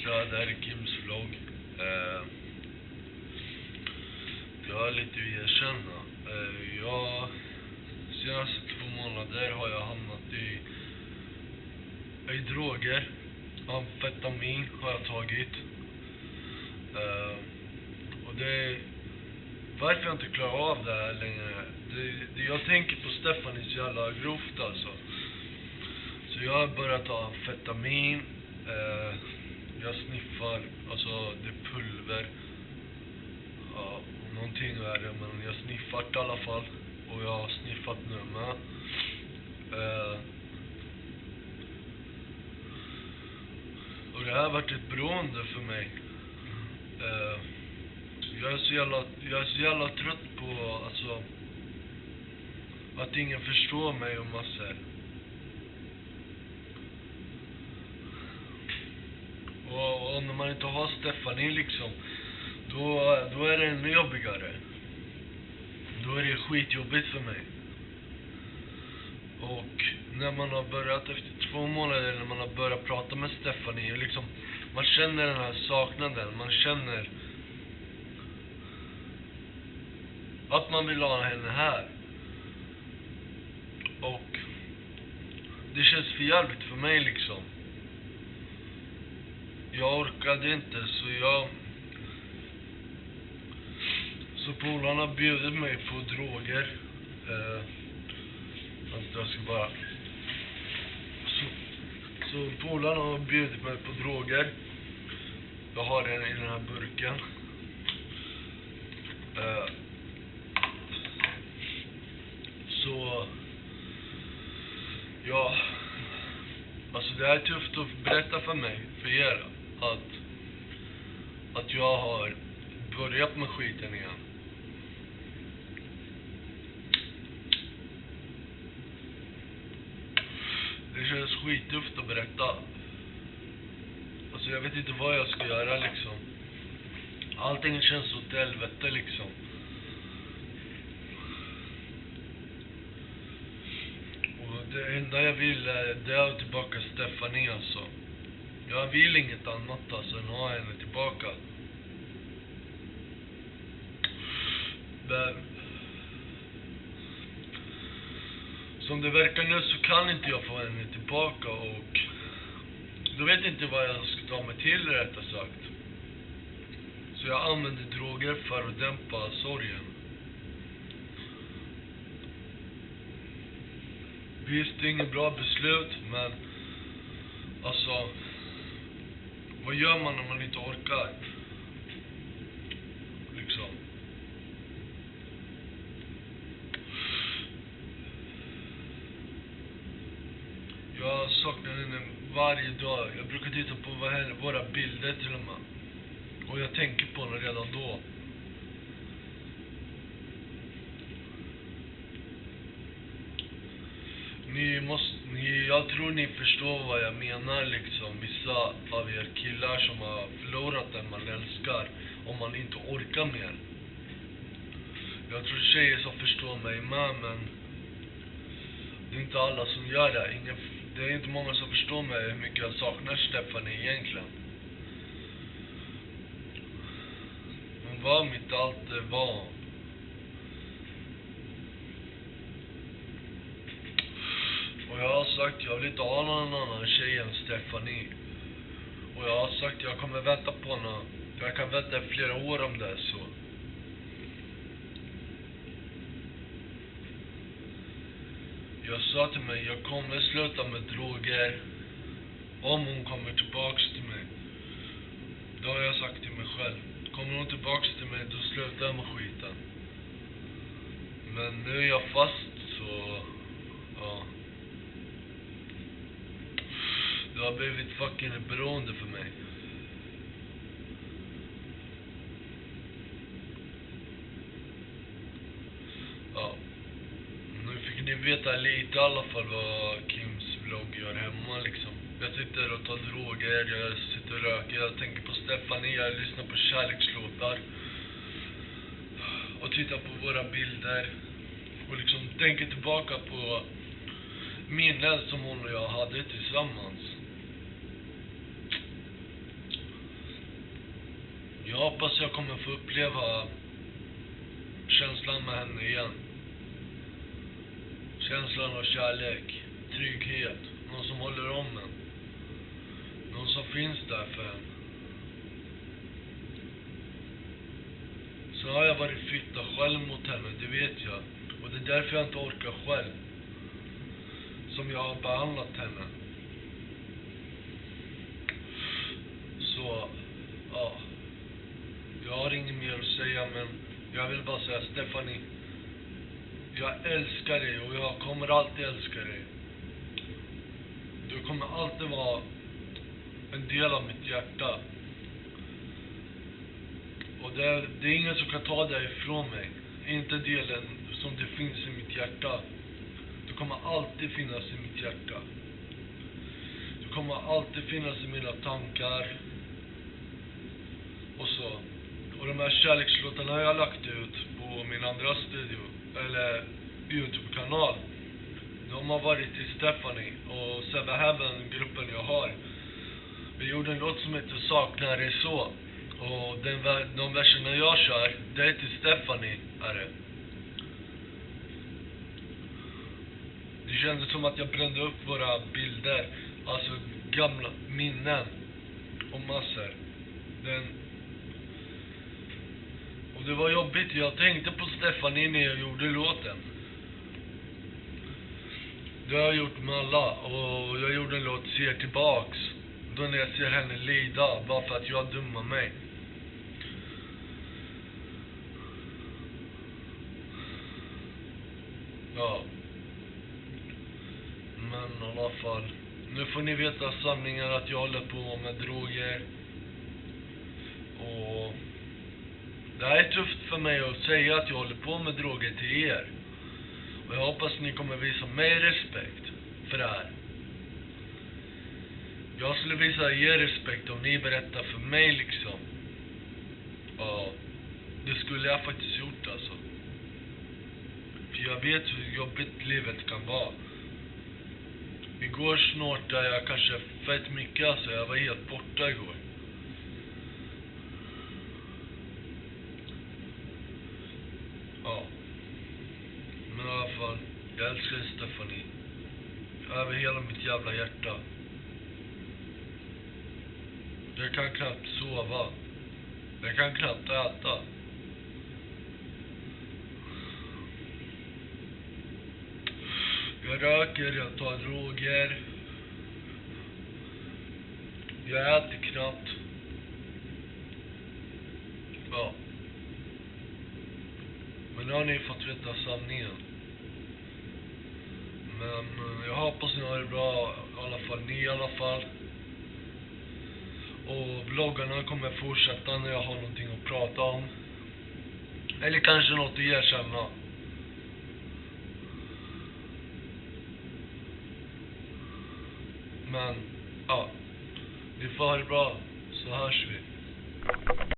Ja, det här är Kims vlogg. Jag har lite att erkänna. Senaste 2 månader har jag hamnat i droger. Amfetamin har jag tagit. Och det... Varför jag inte klarar av det här längre. Jag tänker på Stefan är så jävla grovt alltså. Så jag har börjat ta amfetamin. Jag sniffar, alltså det är pulver. Ja, någonting är det, men jag sniffar i alla fall. Och jag har sniffat nu med. Och det här har varit ett beroende för mig. Jag är så jävla trött på alltså, att ingen förstår mig och massor. Och när man inte har Stefanie liksom, då är det ännu jobbigare. Då är det skitjobbigt för mig. Och när man har börjat efter 2 månader, när man har börjat prata med Stefanie, liksom, man känner den här saknaden, man känner att man vill ha henne här. Och det känns för jävligt för mig liksom. Jag orkade inte, så polarna bjöd mig på droger. Jag ska bara... Så polarna har bjudit mig på droger. Jag har den i den här burken. Så... Ja... Alltså det är tufft att berätta för mig, för er, att jag har börjat med skiten igen. Det känns skittufft att berätta. Alltså jag vet inte vad jag ska göra liksom. Allting känns åt helvete liksom. Och det enda jag vill är det är tillbaka Stefanie alltså. Jag vill inget annat alltså än ha henne tillbaka. Men som det verkar nu så kan inte jag få henne tillbaka, och då vet inte vad jag ska ta mig till, rätta sagt. Så jag använder droger för att dämpa sorgen. Visst, det är inget bra beslut, men alltså, vad gör man när man inte orkar? Liksom. Jag saknar henne varje dag. Jag brukar titta på våra bilder till och med. Och jag tänker på henne redan då. Jag tror ni förstår vad jag menar liksom. Vissa av er killar som har förlorat den man älskar, om man inte orkar mer. Jag tror tjejer som förstår mig med, men det är inte alla som gör det. Det är inte många som förstår mig hur mycket jag saknar Stefanie egentligen. Hon var mitt allt det var. Och jag har sagt jag vill inte ha någon annan tjej än Stefanie. Och jag har sagt jag kommer vänta på henne. Jag kan vänta i flera år om det är så. Jag sa till mig, jag kommer sluta med droger om hon kommer tillbaks till mig. Då har jag sagt till mig själv, kommer hon tillbaks till mig, då slutar jag med skiten. Men nu är jag fast, så ja. Det har blivit fucking beroende för mig. Ja. Nu fick ni veta lite i alla fall vad Kims vlogg gör hemma liksom. Jag sitter och tar droger, jag sitter och röker, jag tänker på Stefanie, jag lyssnar på kärlekslåtar. Och tittar på våra bilder. Och liksom tänker tillbaka på minnen som hon och jag hade tillsammans. hoppas jag kommer få uppleva känslan med henne igen. Känslan av kärlek, trygghet, någon som håller om en. Någon som finns där för en. Så har jag varit fitta själv mot henne, det vet jag. Och det är därför jag inte orkar själv. Som jag har behandlat henne. Så, ja. Jag har inget mer att säga, men jag vill bara säga, Stephanie, jag älskar dig och jag kommer alltid älska dig. Du kommer alltid vara en del av mitt hjärta. Och det är ingen som kan ta dig ifrån mig. Inte delen som det finns i mitt hjärta. Du kommer alltid finnas i mitt hjärta. Du kommer alltid finnas i mina tankar. Och så. Och de här kärlekslåtarna har jag lagt ut på min andra studio. Eller YouTube-kanal. De har varit till Stephanie och Seven Heaven-gruppen jag har. Vi gjorde en låt som heter Saknar dig så. Och de verserna jag kör, det är till Stephanie, är det. Det kändes som att jag brände upp våra bilder. Alltså gamla minnen. Och massor. Och det var jobbigt. Jag tänkte på Stephanie när jag gjorde låten. Det har jag gjort med alla. Och jag gjorde en låt, Ser tillbaks. Då när jag ser henne lida. Bara för att jag dummar mig. Ja. Men i alla fall. Nu får ni veta sanningen att jag håller på med droger. Och det här är tufft för mig att säga att jag håller på med droger till er. Och jag hoppas ni kommer visa mig respekt för det här. Jag skulle visa er respekt om ni berättar för mig liksom. Ja, det skulle jag faktiskt gjort alltså. För jag vet hur jobbigt livet kan vara. Igår snortade jag kanske fett mycket alltså. Jag var helt borta igår. Ja. Men i alla fall, jag älskar Stephanie. Över hela mitt jävla hjärta. Jag kan knappt sova. Jag kan knappt äta. Jag röker, jag tar droger. Jag äter knappt. Ja. Men nu har ni fått veta sanningen. Men jag hoppas ni har det bra. I alla fall, ni i alla fall. Och vloggarna kommer fortsätta när jag har någonting att prata om. Eller kanske något att erkänna. Men, ja. Ni får ha det bra. Så hörs vi.